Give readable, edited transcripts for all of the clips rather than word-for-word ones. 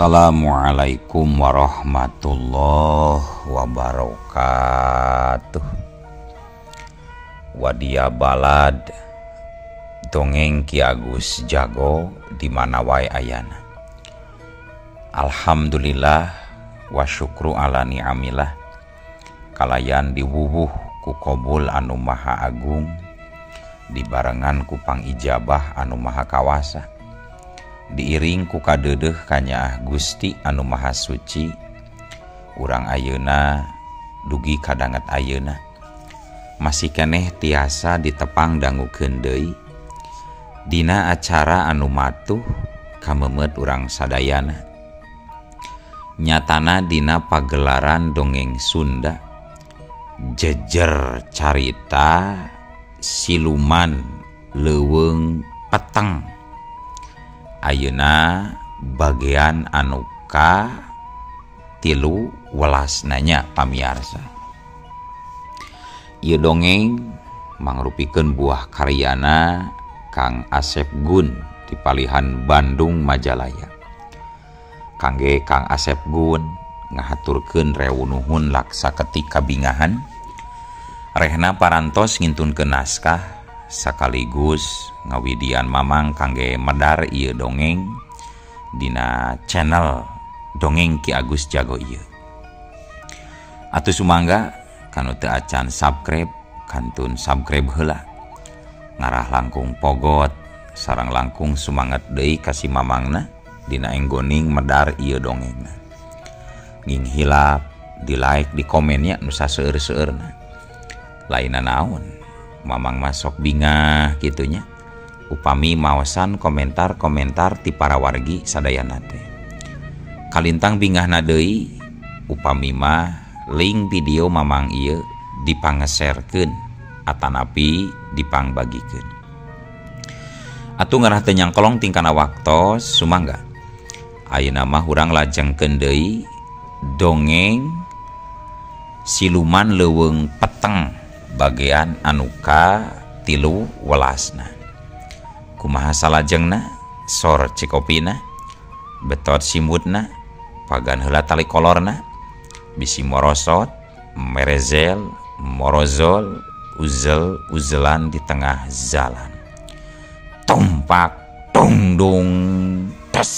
Assalamualaikum warahmatullahi wabarakatuh. Wadia balad dongeng Ki Agus Jago di mana wae ayana. Alhamdulillah wa syukru ala ni'amillah kalayan diwuwuh ku qobul anu maha agung dibarengan ku pangijabah anu maha kawasa diiring ku kadeudeuh kanya Gusti anu maha suci urang ayeuna dugi kadanget ayeuna masih keneh tiasa ditepang dangukeun deui dina acara anu matuh kamemet urang sadayana nyatana dina pagelaran dongeng Sunda jejer carita siluman leuweung peteng ayeuna bagian anu ka 13 nanya pamiarsa. Ieu dongeng mangrupikeun buah karyana Kang Asep Gun di Palihan Bandung Majalaya. Kangge Kang Asep Gun ngahaturkeun rewu nuhun laksa ketika bingahan rehna parantos ngintunkeun naskah sakaligus ngawidian mamang kangge medar ieu dongeng dina channel dongeng Ki Agus Jago ieu. Atuh sumangga kanu teu acan subscribe kantun subscribe heula. Ngarah langkung pogot sareng langkung sumanget deui ka si mamangna dina enggoning medar ieu dongengna. Nging hilap di like di komennya nu saseueur-seueurna. Lainna naon mamang masuk bingah gitunya upami maosan komentar-komentar ti para wargi sadayana teh kalintang bingahna deui upami mah link video mamang ieu dipangeserkeun atanapi dipangbagikeun atuh ngarah teu nyangkolong tingkana waktos sumangga ayeuna mah urang lajengkeun deui dongeng siluman leuweung peteng bagian anu ka 13 kumaha salajengna sor cikopina betot simutna pagan heula tali kolorna bisi morosot merezel morozol uzel uzelan di tengah jalan tumpak tungdung tes.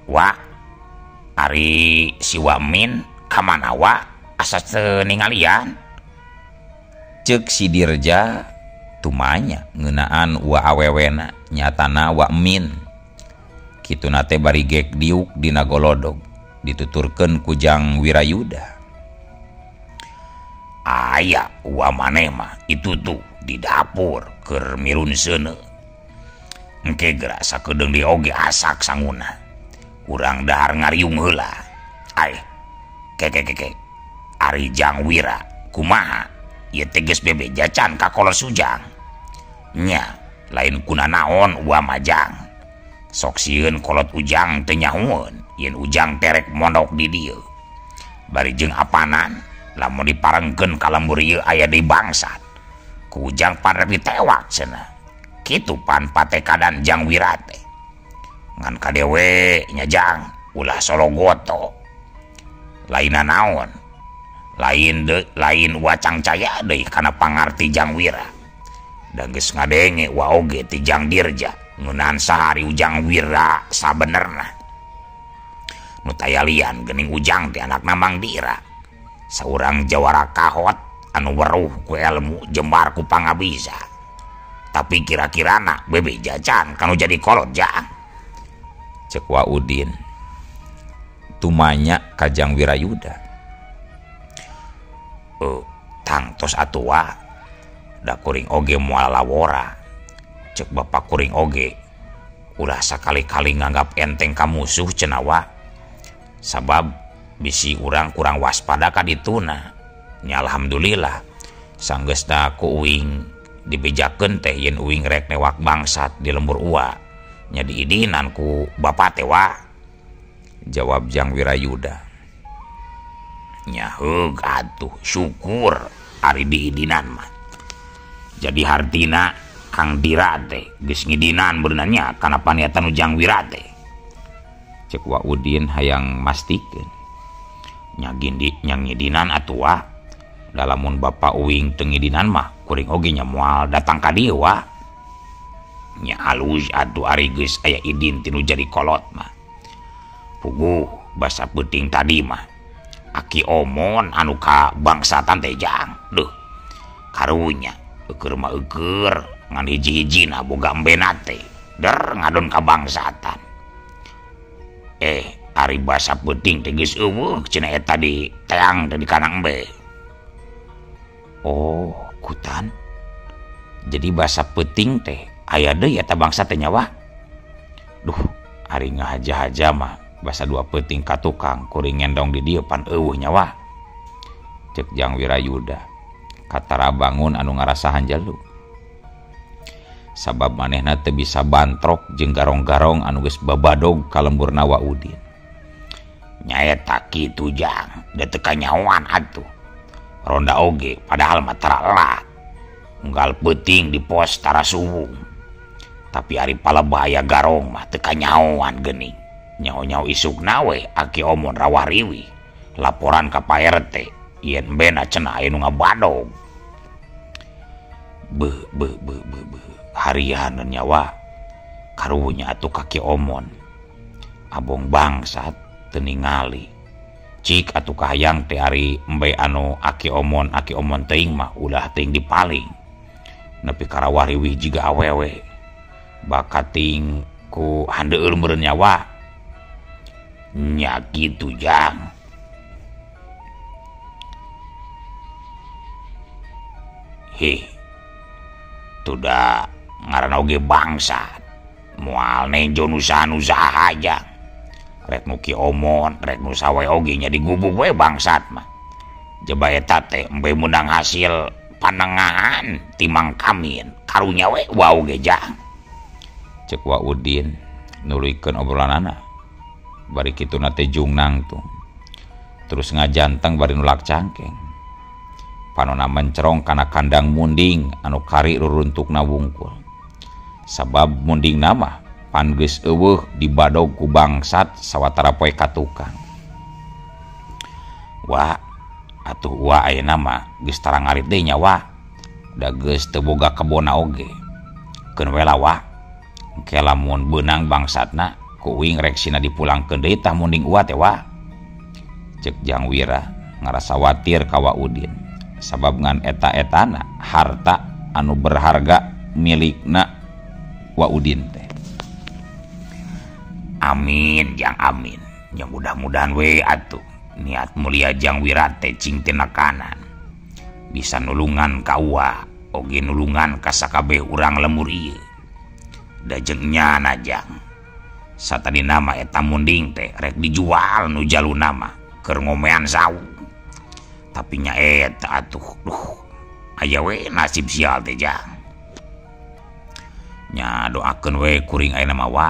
Wa ari si Wamin kamana wa asa teu ningalian Ceuk si Dirja tumanya ngeunaan wa awewena nyatana wa min kituna teh bari gek diuk dina golodog dituturkeun ku Jang Wirayuda. aya wa maneh mah itu tuh di dapur keur mirun seuneu engke geura sakedeung di oge asak sanguna urang dahar ngariung heula ai ke ari Jang Wira kumaha ieu teh geus bebejacan ka kolot sujang nya lain kuna naon wa majang sok sieun kolot ujang teu nyahoeun yen ujang terek mondok di dieu bari jeung apanan lamun diparengkeun ka lembur ieu aya di bangsat ku ujang parepi tewak cenah kitu pan patekadan Jang Wira teh ngan kadewe nya Jang ulah sologoto lainna naon lain wacang caya deui kana pangarti Jang Wira da geus ngadenge wa oge ti Jang Dirja ngeunaan sahari Ujang Wira sabenerna nu tayalian geuning ujang teh anakna Mang Dira saurang jawara kahot anu weruh ku elmu jembar ku pangabisa tapi kira-kirana bebejacan kanu jadi kolot Jang Cek wa Udin tumanya ka Jang Wirayuda. Tang tos atua da kuring oge moal lawora cek bapak kuring oge ulah sakali-kali nganggap enteng ka musuh cenawa sabab bisi urang kurang waspada ka dituna nya alhamdulillah Sanggeusna ku uing dibejakeun teh yen uing rek newak bangsat di lembur uwa nya diidinan ku bapak teh wa, jawab Jang Wirayuda. Nya heug atuh syukur ari diidinan mah. Jadi hartina Kang Dira teh geus ngidinan beunanya kana paniatan Jang Wira teh. Cek Wa Udin hayang mastikeun. Nya ngidinan atuh wa. Da lamun bapak uing teu ngidinan mah kuring oge nya moal datang ka dieu wa. Nya alus atuh ari geus aya idin tinu jadi kolot mah. Puguh basa peuting tadi mah. Aki omon anu ka bangsatan teh Jang. Duh. Karunya eukeur mah eukeur ngan hiji-hijina boga embena teh. Der ngadon ka bangsatan. Ari basa peuting teh geus eueuh cenah eta di teang teh di kanang embe. Oh, kutan. Jadi basa peuting teh aya deui eta bangsa teh nyawa. Duh, ari ngahaja-haja mah basa dua peuting ka tukang kuring ngendong di dieu pan eueuh nyawa. Cek Jang Wirayuda. Katara bangun anu ngarasahan jalu. Sabab manehna teu bisa bantrok jeung garong-garong anu geus babadog ka lemburna Wa Udin. Nyaeta kitu Jang, da teu kanyawan atuh. Ronda oge padahal mah tara elat. Unggal peuting di pos tara suwung. Tapi ari palebaya garong mah teu kanyawan geuning. Nyao-nyao isukna we aki omon rawah riwi. Laporan ka Pak RT yen bena cenah aya nu ngabadog. Beuh. Harian nyawa. Karunya atuh kaki omon. Abong bangsat teu ningali. Cik atuh kahayang teh ari embe anu aki omon teuing mah ulah teuing dipaling. Nepi ka rawah riwih jiga awewe. Bakat ting ku handeueul meureun nyawa. Nya kitu Jang. Tuda ngaranna oge bangsat. Moal nenjo usaha-usaha Jang. Rek nu ki omon, rek nu sawe oge nya digubuk we bangsat mah. Jaba eta teh embe menang hasil panengahan timang kamin. Karunya we wau ge Jang. Cek Wa Udin nuluykeun obrolanana. Bari kituna teh jungnang tuh. Terus ngajanteng bari nulak cangkeng. Panonna mencerong kana kandang munding anu kari ruruntukna wungkul. Sabab munding nama pan geus eueuh dibadog ku bangsat sawatara poe ka tukang. Wah, atuh wa ayeuna mah geus tara ngarit deui nya wa. Da geus teu boga kebona oge. Keun we lah wa. Engke lamun beunang bangsatna ku uing rek sina dipulangkeun deui tah munding wa teh wa. Cek Jang Wira ngarasa watir ka Wa Udin. Sabab ngan eta-etana harta anu berharga milikna Wa Udin teh. Amin Jang amin. Ya mudah-mudahan we atuh niat mulia Jang Wira teh cing tina kanan. Bisa nulungan ka wa oge nulungan ka sakabeh urang lemur ieu. Da jeung nyana Jang. Satadina mah eta munding teh rek dijual nu jaluna mah keur ngomean sawu. Tapi nya eta atuh aya we nasib sial teh Jang. Nya doakeun we kuring ayeuna mah wa.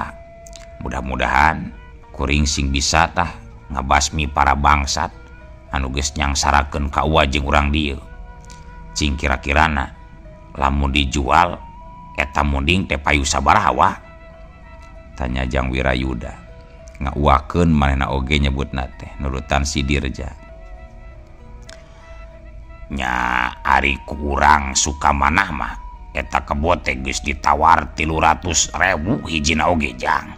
Mudah-mudahan kuring sing bisa tah ngabasmi para bangsat anu geus nyangsarakeun ka uwa jeung urang dieu. Cing kira-kirana lamun dijual eta munding teh payu sabaraha wa? Tanya Jang Wirayuda. Ngauwakeun manehna oge nyebutna teh nurutan si Dirja. Nya ari kurang suka manah mah eta kebo teh geus ditawar 300.000 hijina oge Jang.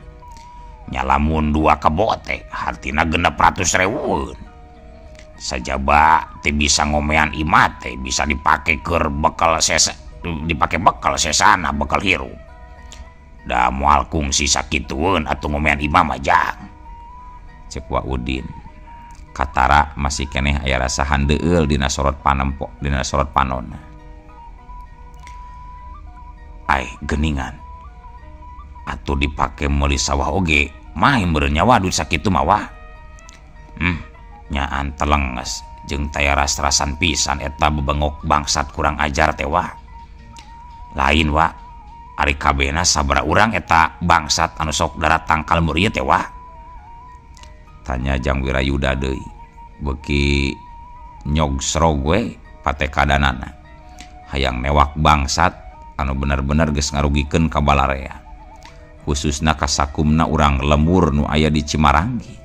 Nya lamun 2 kebo teh hartina 600.000. Sajaba teh bisa ngomean imah teh bisa dipake keur bekal sesana bekal hirup. Da moal kungsi sakitueun atuh ngomean imah mah Jang. Cek Wa Udin. Katara masih keneh aya rasa handeueul dina sorot panempo dina sorot panonna. Ai geuningan. Atuh dipake meuli sawah oge mah meureun nyawa duit sakitu mah wa. nyaan telenges jeung taya ras-rasan pisan eta bebengok bangsat kurang ajar teh wa. Lain wa, ari kabehna sabaraha urang eta bangsat anu sok daratang ka lembur ieu teh wa. Tanya Jang Wirayuda deui. Beuki nyog srog we patekadanana. Hayang newak bangsat anu bener-bener geus ngarugikeun ka balarea. Khususna ka sakumna urang lembur nu aya di Cimaranggi.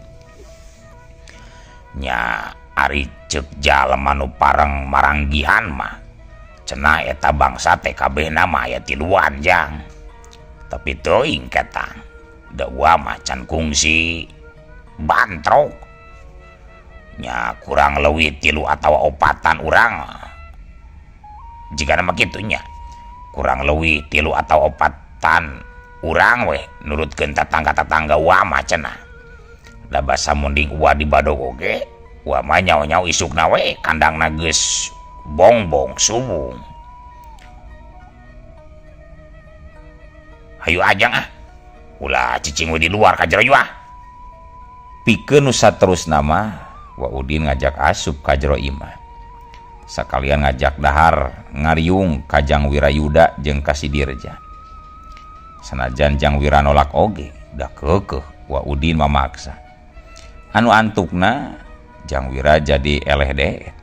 Nya ari ceuk jalema nu pareng maranggihan mah cenah eta bangsa teh kabehna mah aya tiluan Jang. Tapi teuing ketang da wa mah can kungsi bantrok. Nya kurang leuwih 3 atawa 4 urang. Jika nama kitu nya kurang leuwih 3 atau 4 urang weh nurutkeun tatangga-tatangga wa mah cenah. Da basa munding uwa di badog oge, uwa mah nyaw-nyaw isukna we kandangna geus bongbong subung. Hayu ajang ah. Ulah cicing we di luar ka jero ah. Pikeun nu saterusna mah Wa Udin ngajak asup ka jero imah. Sakalian ngajak dahar ngariung ka Jang Wirayuda jeung ka si Dirja. Sanajan Jang Wira nolak oge, da keukeuh Wa Udin mamaksa. Anu antukna Jang Wira jadi eleh deet.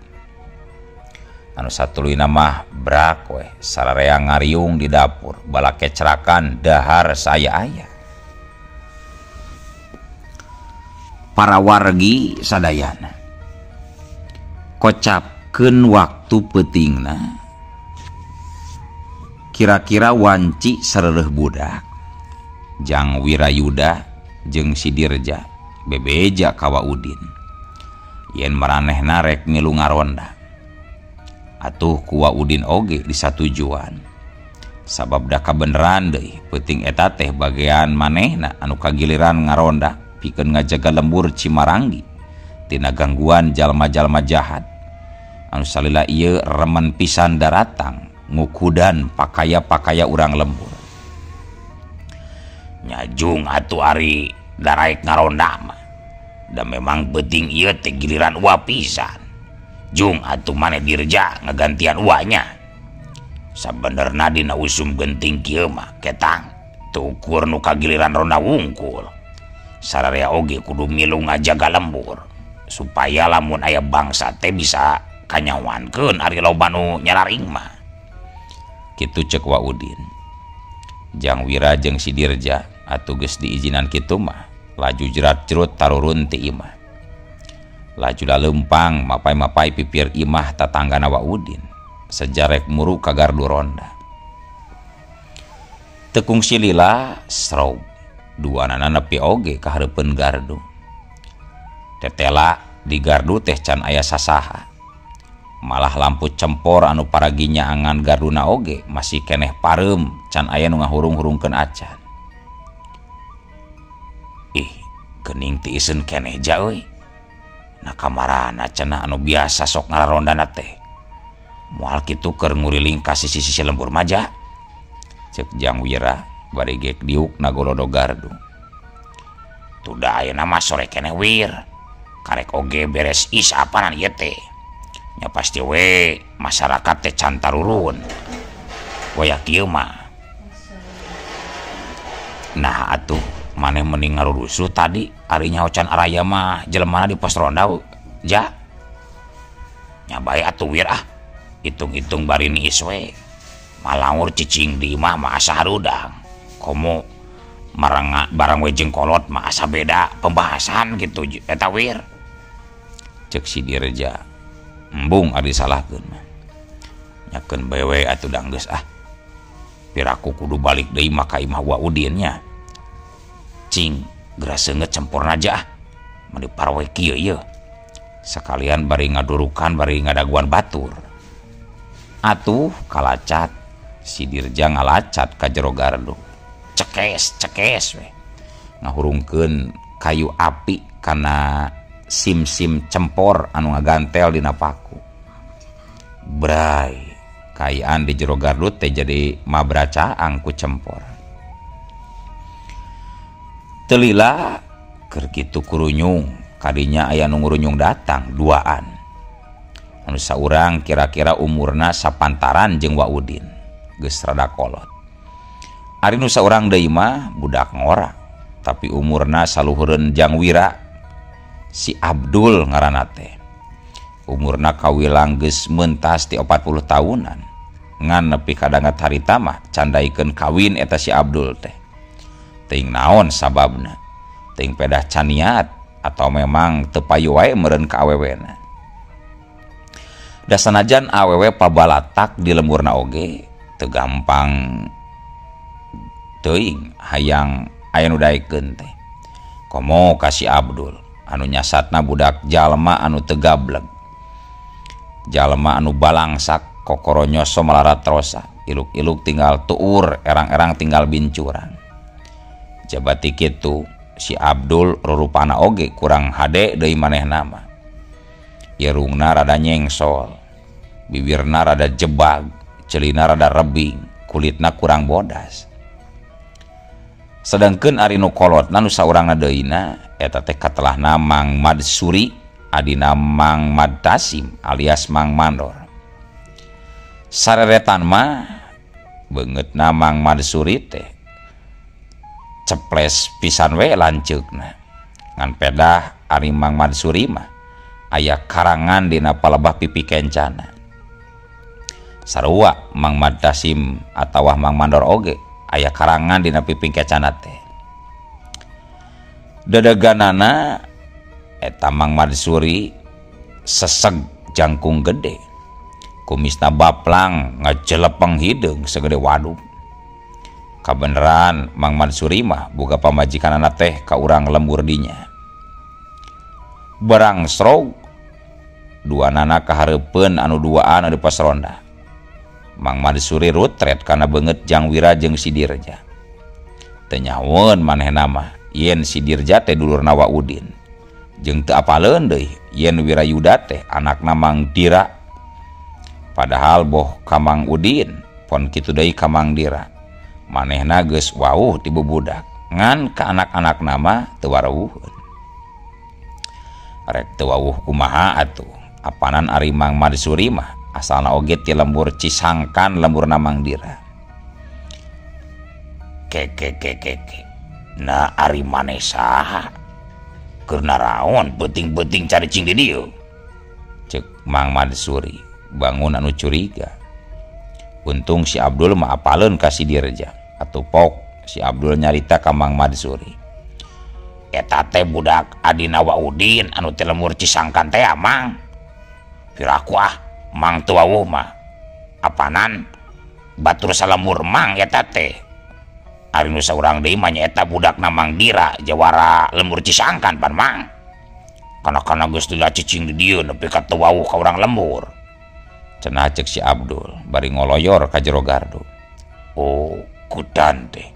Anu satuluyna mah brak we sararea ngariung di dapur bala kecerakan dahar saya aya. Para wargi sadayana kocapkeun waktu peutingna kira-kira wanci sareureuk budak. Jang Wirayuda jeung si Dirja bebeja ka Wa Udin yen maranehna rek milu ngaronda. Atuh ku Wa Udin oge disatujuan sabab da kabeneran deui peuting eta teh bagean manehna anu kagiliran ngaronda pikeun ngajaga lembur Cimaranggi tina gangguan jalma-jalma jahat anu salila ieu remen pisan daratang ngukudan pakaya-pakaya urang lembur. Nyajung atuh ari daraek ngaronda mah da memang beuting ieu teh giliran uwa pisan. Jung atuh maneh Dirja ngagantian uwanya. Sabenerna dina usum genting kieu mah ketang teu ukur nu kagiliran ronda wungkul. Sararea oge kudu milu ngajaga lembur supaya lamun aya bangsa teh bisa kanyawankeun ari loba nu nyalaring mah. Kitu ceuk Wa Udin. Jang Wira jeung si Dirja atuh geus diizinan kitu mah laju jerat-jerut tarurun ti imah. Laju leumpang mapai-mapai pipir imah tatanggana Wa Udin sejarek muru ka gardu ronda. Teu kungsi lila srog duanana nepi oge ka hareupeun gardu. Tetela di gardu teh can aya sasaha. Malah lampu cempor anu paraginya angan garduna oge masih keneh pareum can aya nu ngahurung-hurungkeun acan. Ih, geuning ti iseun keneh ja euy. Na kamarana cenah anu biasa sok ngararondana teh. Moal kitu keur nguriling ka sisi-sisi lembur maja. Ceuk Jang Wira bari gek diuk nagolodo gardu. Tuda ayeuna mah sore keneh Wir. Karek oge beres isapanan ieu teh. Nya pasti we masyarakat teh can tarurun. Waya kieu mah. Nah atuh maneh mending ngarurusuh tadi ari nyaocan araya mah jelemana di pos ronda ja. Nya bae atuh Wir ah. Hitung-hitung bari niis we. Malaur cicing di imah mah asa harudang. Komo marang barang we jengkolot mah asa beda pembahasan gitu eta Wir. Cek si Dirja. Embung ari salahkeun mah. Nyakeun bae we atuh danggeus ah. Piraku kudu balik deui mah ka imah Wa Udin nya. Cing geura seungeut cemporna aja ah. Mandi parawe kieu ieu. Sakalian bari ngadurukan bari ngadaguan batur. Atuh kalacat si Dirja ngalacat ka jero gardu. Cekes we. Ngahurungkeun kayu api kana sim-sim cempor anu ngagantel dina paku. Bray, kayaan di jero gardu teh jadi mabracaang ku cempor. Teu lila keur kitu kurunyung kadinya aya nu ngurunyung datang duaan anu saurang kira-kira umurna sapantaran jeung Waudin geus rada kolot. Ari nu saurang deui mah budak ngora tapi umurna saluhureun Jang Wira si Abdul ngaranna teh. Umurna kawilang geus meuntas ti 40 tahunan ngan nepi ka dangat harita mah candaikeun kawin eta si Abdul teh. Teuing naon sababna? Teuing pedah can niat atau memang teu payu wae meureun ka awewena. Da sanajan awewe pabalatak di lemburna oge teu gampang teuing hayang aya nu daekeun teh. Komo ka si Abdul anu nyasatna budak jalma anu teu gablek. Jalma anu balangsak kokoro nyoso malarat trosa, iluk-iluk tinggal tuur, erang-erang tinggal bincuran. Jabati kitu si Abdul rurupana oge kurang hade deui manehna mah. Irungna rada nyengsol, bibirna rada jebag, celina rada rebing, kulitna kurang bodas. Sedangkeun ari nu kolotna nu saurangna deuyna eta teh katelahna Mang Madsuri adina Mang Madtasim alias Mang Mandor. Sareretan mah beungeutna Mang Madsuri teh ceples pisan we lanceukna. Ngan pedah ari Mang Madsuri mah aya karangan dina palebah pipi kencana. Sarua Mang Madtasim atawa Mang Mandor oge aya karangan dina pipi kencana teh. Dedeganana eta Mang Madsuri seseg jangkung gede. Kumisna baplang ngajelepeng hideung segede waduk. Kabeneran Mang Madsuri mah boga pamajikanana teh ka urang lembur dinya. Barang srog duanana kahareupeun anu duaan anu pas ronda. Mang Madsuri rutret kana beungeut Jang Wira jeung si Dirja. Teu nyaweun manehna mah yen si Dirja teh dulurna Waudin. Jeung teu apaleun deui yen Wirayuda teh anakna Mang Dira. Padahal boh ka Mang Udin pon kitu deui ka Mang Dira. Manehna geus wauh ti bubudak ngan ka anak-anakna mah teu warawuheun. Rek teu wawuh kumaha atuh apanan ari Mang Madsuri mah asalna oge ti lembur Cisangkan lemburna Mang Dira. Ke na ari maneh saha keur naraon beuting-beuting caricing di dieu ceuk Mang Madsuri bangun anu curiga. Untung si Abdul mah apaleun ka si Dirja atuh pok si Abdul nyarita ka Mang Madsuri. Eta teh budak adina Waudin anu teh lembur Cisangkan teh Mang. Piraku Mang teu wawuh mah. Apanan batur salembur Mang eta teh. Ari nu saurang deui mah nyaeta budakna Mang Dira jawara lembur Cisangkan pan Mang. Kana-kana geus dilacicing di dieu nepi ka teu wawuh ka urang lembur. Cenah ceuk si Abdul bari ngoloyor ka jero gardu. Oh, kudan teh.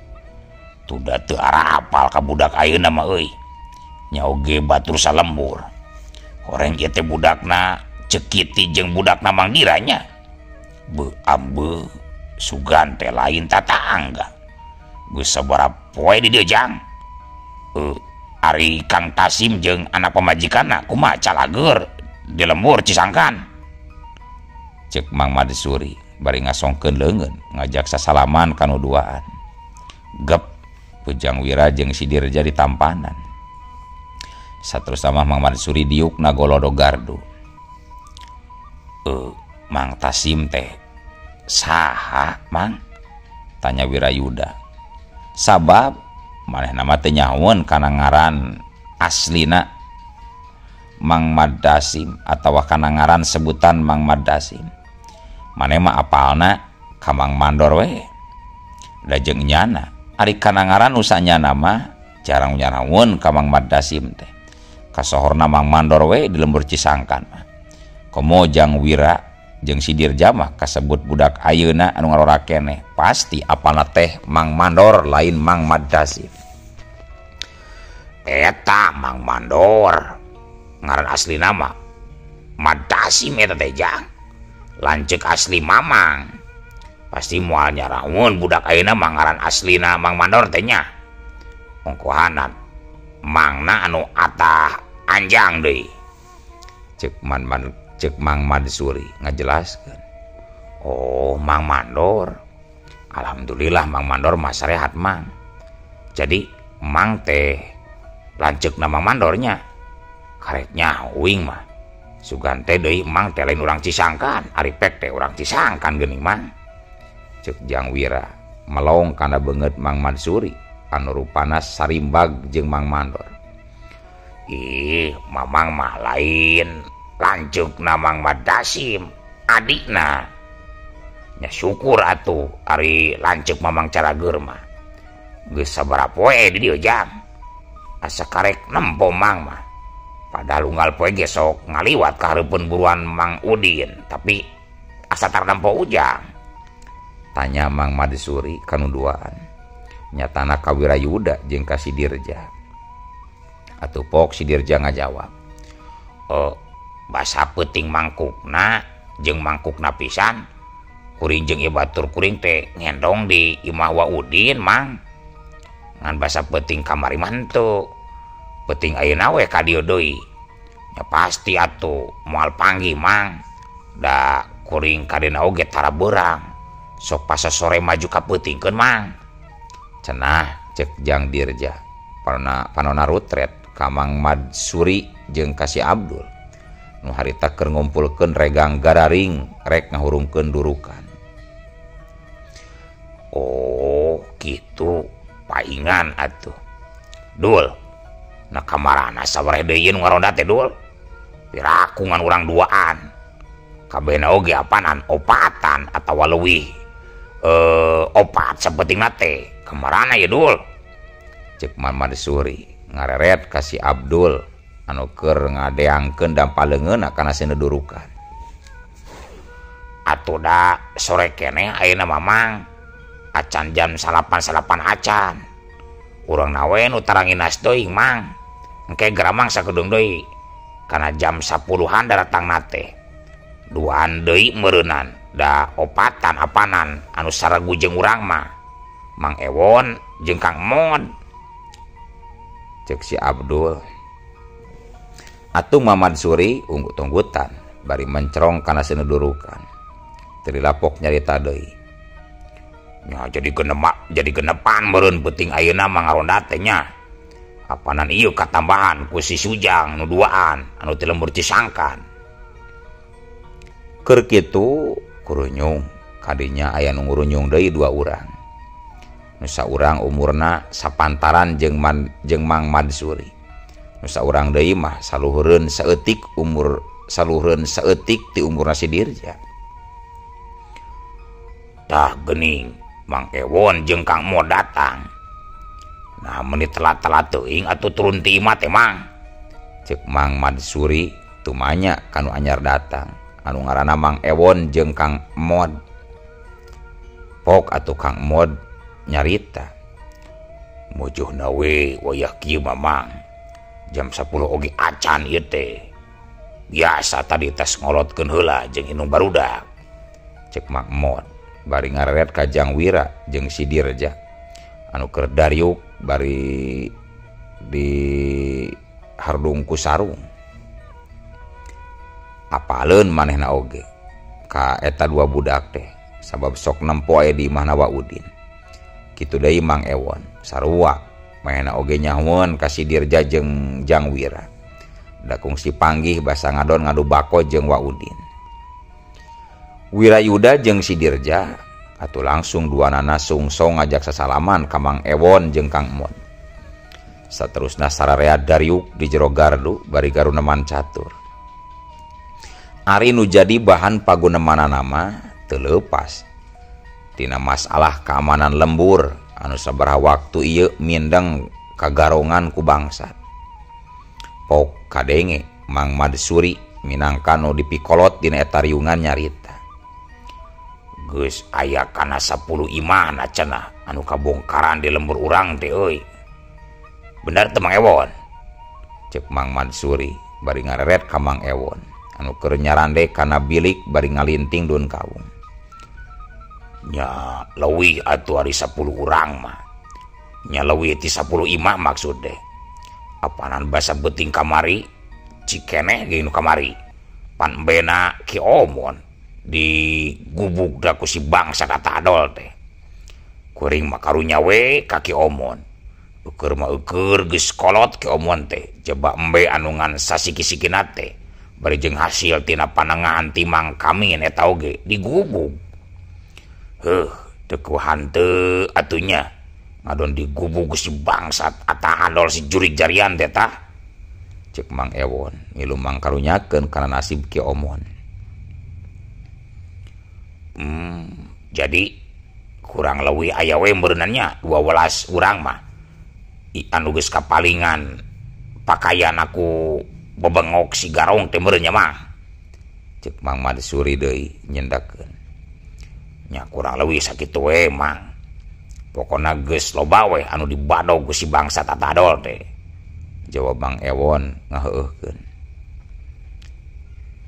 Tuda teu ara apal ka budak ayeuna mah euy. Nya oge batur salembur. Horeng ieu teh budakna Cekiti jeung budakna Mang Dira nya. Beu ambe sugan teh lain tataangga. Geus sabaraha poe di dieu Jang. Ari Kang Tasim jeung anak pamajikanna kumaha calageur di lembur Cisangkan. Ceuk Mang Madsuri bari ngasongkeun leungeun ngajak sasalaman kanu duaan. Gep Jang Wira jeung si Dirja di tampanan. Saterusna mah Mang Madsuri diukna golodo gardu. Mang Tasim teh saha Mang? Tanya Wirayuda. Sabab manehna mah teu nyahoeun kana ngaran aslina Mang Madtasim atawa kana ngaran sebutan Mang Madtasim. Maneh mah apalna ka Mang Mandor we. Da jeung nyana ari kana ngaran usahanya nama jarang nyanaweun ka Mang Madtasim teh. Kasohorna Mang Mandor we di lembur Cisangkan mah. Komo Jang Wira jeung si Dirja mah kasebut budak ayeuna anu ngarora keneh pasti apalna teh Mang Mandor lain Mang Madtasim. Eta Mang Mandor ngaran aslina mah Madtasim eta teh Jang. Lanceuk asli Mamang. Pasti moal nyaramun budak ayeuna mah ngaran aslina Mang Mandor teh nya. Ongkohanan mangna anu atah anjang deui. Cek Mang Madsuri ngajelaskeun. Oh, Mang Mandor. Alhamdulillah Mang Mandor mah sarehat Mang. Jadi Mang teh lanceukna Mang Mandornya karek nyawing mah. Sugan teh deui Mang teh lain urang Cisangkan, ari pek teh urang Cisangkan geuning Mang. Cek Jangwira melong kana beungeut Mang Madsuri anu rupana sarimbag jeung Mang Mandor. Ih, Mamang mah lain lanceukna Mang Madasim, adikna. Nya syukur atuh ari lanceuk Mamang Carageur mah. Geus sabaraha poe di dieu Jang. Asa karek nempo Mang mah. Padahal unggal poe ge sok ngaliwat ka hareupeun buruan Mang Udin, tapi asa tar nempo ujang. Tanya Mang Madsuri kanuduaan. Nyatana ka Wirayuda jeung ka Sidirja. Atuh pok Sidirja ngajawab. Basa peuting mangkukna jeung mangkukna pisan. Kuring jeung ieu batur kuring teh ngendong di imah Wa Udin Mang. Ngan basa peuting kamari mah henteu. Peuting ayeuna we ka dieu deui. Ya pasti atuh moal panggih Mang. Da kuring kadena oge tara beurang. Sok pas sore maju ka peutingkeun Mang. Cenah cek Jang Dirja. Panonna rutret ka Mang Madsuri jeung ka si Abdul. Nu harita keur ngumpulkeun regang gararing rek ngahurungkeun durukan. Oh, gitu. Paingan atuh. Dul. Na kamarana sabareh deui nu ngaronda teh Dul? Pirakungan urang duaan. Kabehna oge apaanan opatan atawa leuwih opat sapentingna teh. Kamarana ya Dul? Cek Mang Madsuri ngareret ka si Abdul anu keur ngadeangkeun dampaleungeunna kana sinedurukan. Atuh da sore keneh ayeuna Mamang. Acan jam 8.08 acan. Urang nawe nu taranginas deui Mang. Engke geramang sakedeung deui. Kana jam 10-an datangna teh. Duaan deui meureunan da opatan apanan anu saregu jeung urang mah. Mang Ewon jeung Kang Mod. Cek si Abdul. Atuh Mang Madsuri unggut-unggutan bari mencerong kana sinedurukan. Teu lapok nyarita deui. Nya jadi genepan meureun peuting ayeuna mangaronda teh nya. Apanan ieu katambahan ku si Sujang nu duaan anu ti lembur Cisangkan. Keur kitu kurunyung kadinya aya nu ngurunyung deui 2 urang. Nu saurang umurna sapantaran jeung Mang Madsuri. Nu saurang deui mah saluhureun saeutik ti umurna si Dirja. Tah geuning Mang Ewon jeung Kang Mod datang. Nah menit telat-telat teuing atuh turun ti imah teh Mang. Cek Mang Madsuri tumanya kanu anyar datang anu ngaranna Mang Ewon jeung Kang Mod. Pok atuh Kang Mod nyarita. Mujuhna we wayah kieu Mamang. Jam 10 oge acan ieu teh. Biasa tadi tes ngolotkeun heula jeung inung barudak. Cek Mang Mod bari ngareret ka Jangwira jeung si Dirja anu keur dariuk bari di hardung ku sarung. Apaleun manehna oge ka eta 2 budak teh sabab sok nempo aya di imahna Wa Udin. Kitu deui Mang Ewon sarua manehna oge nyahoeun ka si Dirja jeung Jangwira. Da kungsi panggih basa ngadon ngadu bako jeung Wa Udin. Wirayuda jeung si Dirja atuh langsung duanana sungsong ngajak sasalaman ka Mang Ewon jeung Kang Mod. Saterusna sararea dariuk di jero gardu bari garuna man catur. Ari nu jadi bahan pagunemanana mah teu leupas tina masalah keamanan lembur anu sabaraha waktu ieu mindeng kagarongan ku bangsat. Pok kadenge Mang Madsuri minangka nu dipikolot dina eta riungan nyarita. Geus aya kana 10 imahna cenah anu kabongkaran di lembur urang teh euy. Bener teu Mang Ewon? Cek Mang Madsuri bari ngareret ka Mang Ewon anu keur nyarande kana bilik bari ngalinting dun kawung. Nya leuwih atuh ari 10 urang mah. Nya leuwih ti 10 imah maksud deh. Apanan basa beuting kamari cikeneh gini kamari pan bena Ki Omon di gubuk da ku si bangsa kata adol teh kuring makarunya we ka Ki Omon ukur mah ukur geus kolot Ki Omon teh coba embe anungan sasiki-sikina teh bari jeung hasil tina panengahan timang kami eta oge di gubuk teu ku hanteu atunya ngadon di gubuk si bangsat ata adol si jurig jarian teh tah cek Mang Ewon ngilu mangkarunyakeun kana nasib Ki Omon. Jadi kurang leuwih aya we meureunannya 12 urang mah anu geus kapalingan pakaian aku bebengok si garong teh meureunnya mah cek Mang Madsuri deui nyendakeun nya kurang leuwih sakitu we Mang pokona geus loba we anu dibadog ku si bangsa tatadol teh jawab Mang Ewon ngaheueuhkeun.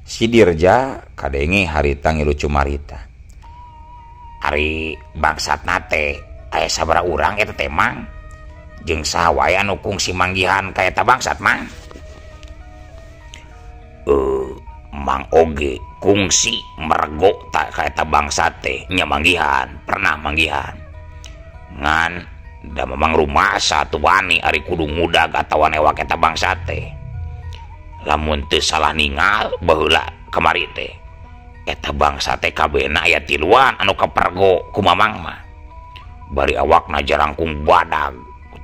Si Dirja kadenge harita ngilu cumarita ari bangsat nate aya sabaraha urang eta teh Mang jeung saha wae anu kungsi manggihan ka eta bangsat Mang. Mang oge kungsi mergo ta ka eta bangsat teh nya manggihan pernah manggihan ngan da memang rumah satu wani ari kudu ngudag atawa newak eta bangsat teh lamun teu salah ningal baheula kamari teh eta bangsa teh kabehna aya tiluan anu kapergo ku Mamang mah bari awakna jarangkung badag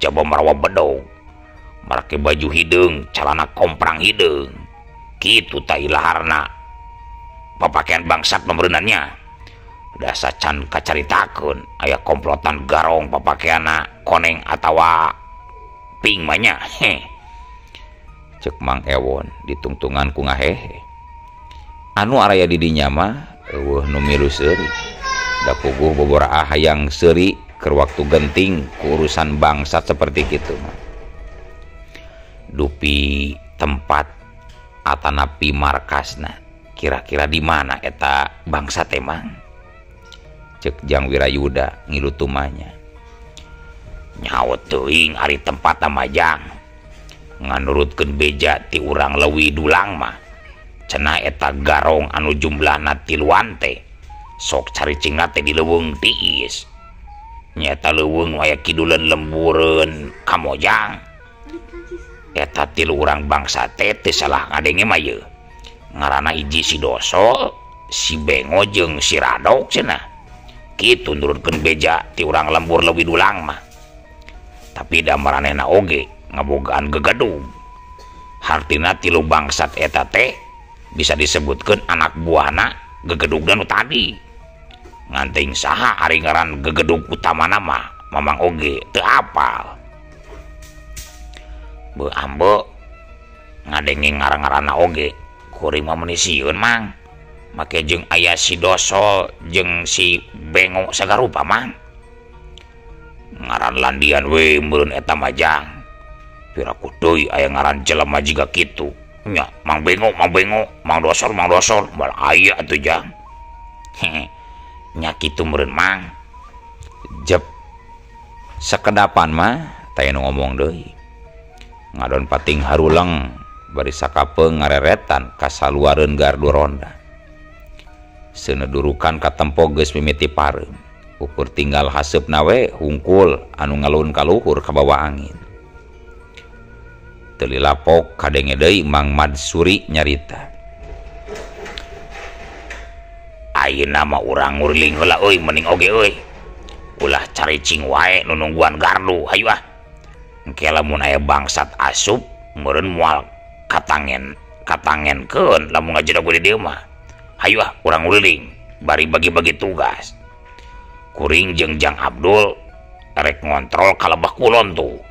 coba marawa bedog marake baju hideung calana komprang hideung kitu ta ilaharna papakean bangsat pemeureunannya dasa can kacaritakeun aya komplotan garong papakeana koneng atawa ping mah nya cek Mang Ewon ditungtungan ku ngahehe anu araya di dinya mah eueuh nu milu seuri da puguh bobora hayang seuri keur waktu genting ku urusan bangsat seperti kitu mah dupi tempat atanapi markasna kira-kira di mana eta bangsat teh Mang cek Jang Wirayuda ngilu tumanya nyaot teuing ari tempat Majang nganurutkeun beja ti urang leuwih dulang mah cenah eta garong anu jumlahna tiluan teh sok caricingna teh di leuweung tiis nyata leuweung aya kiduleun lembureun ka Mojang eta tilu urang bangsa teh teu salah ngadenge mah yeuh ngaranna hiji si Doso si Bengo jeung si Radok cenah kitu nurutkeun beja ti urang lembur leuwih dulang mah tapi da maranehna oge ngabogaan gegedug hartina tilu bangsat eta teh bisa disebutkan anak buahna gegedug nu tadi nganting saha ari ngaran gegedug utama nama Mamang oge teu apal beu ambe ngadenge ngarang-ngaranna oge kuring mah meuni sieun Mang make jeung aya si Doso jeung si Bengo sagarupa Mang ngaran landian we meureun eta Majang piraku deui aya ngaran jelema jiga kitu nya Mang Bengo, Mang Dosor, mal aya atuh Jang. Nya kitu meureun Mang. Jep sakedapan mah taya nu ngomong deui. Ngadon pating haruleng bari sakapeung ngareretan kasaluareun gardu ronda. Seunedurukan katempo geus mimiti pareum. Ukur tinggal haseupna we hungkul anu ngalun ka luhur ka bawah angin. Telilapok kadenge deui Mang Madsuri nyarita ayeuna mah urang ngurling heula euy mending oge euy ulah caricing wae nu nungguan gardu hayu engke lamun aya bangsat asup meureun moal katangenkeun lamun ngajedog di dieu mah hayu urang ngurling bari bagi-bagi tugas kuring jeung Jang Abdul rek ngontrol kalebah kulon tuh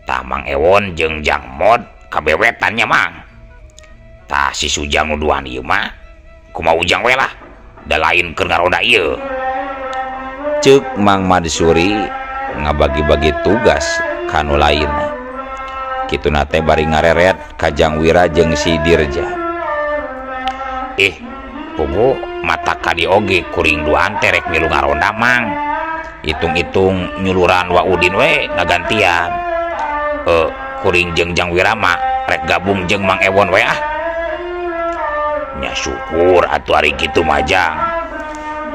tah Mang Ewon jeung Jang Mod kabewetannya Mang tah si Sujang nuduhan ieu mah kumaha ujang we lah da lain keur ngaroda ieu ceuk Mang Madsuri ngabagi-bagi tugas kanu lainna kituna teh bari ngareret ka Jang Wira jeung si Dirja pugu mata kadi oge kuring duaan teh rek milu ngaronda Mang hitung-hitung nyuluran wa Udin we ngagantian kuring jeung Jang Wirama rek gabung jeung Mang Ewon we ah. Nya syukur atuh ari kitu majang.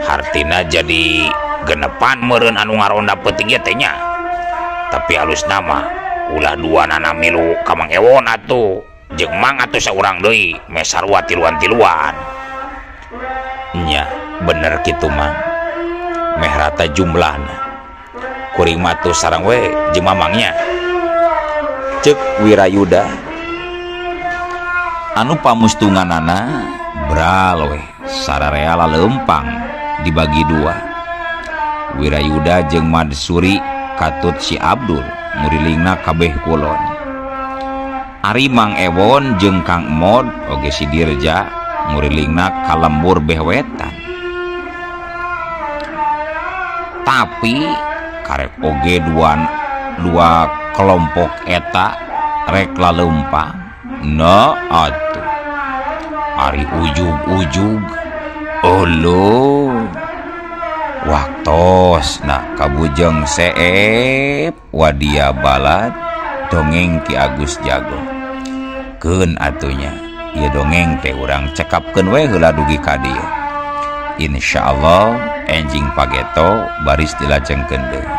Hartina jadi genepan meureun anu ngaronda peuting teh nya. Tapi halus nama ulah dua nana milu ka Mang Ewon atuh jeung Mang atuh saurang deui me sarua tiluan-tiluan. Nya bener kitu Mang. Meh rata jumlahna. Kuring mah tuh sareng we jeung mamangnya. Ceuk Wirayuda. Anu pamustunganana bral we sararea laleumpang dibagi dua. Wirayuda jeung Madsuri katut si Abdul murilingna kabeh kulon. Ari Mang Ewon jeung Kang Mod oge si Dirja murilingna kalembur beh wetan. Tapi karek oge dua kelompok eta rek laleumpang. No atuh ari ujug-ujug olo waktos na kabujeng seep wadia balad dongeng Ki Agus Jago keun atunya ieu dongeng teh urang cekapkeun we heula dugi ka dieu insyaallah enjing pageto baris dilajengkeun deui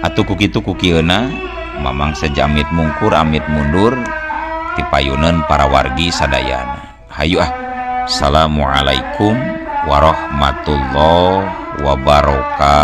atuh kukitu kukieuna mamang sajamit mungkur amit mundur tipayunan para wargi sadayana. Hayu ah. Assalamualaikum warahmatullahi wabarakatuh.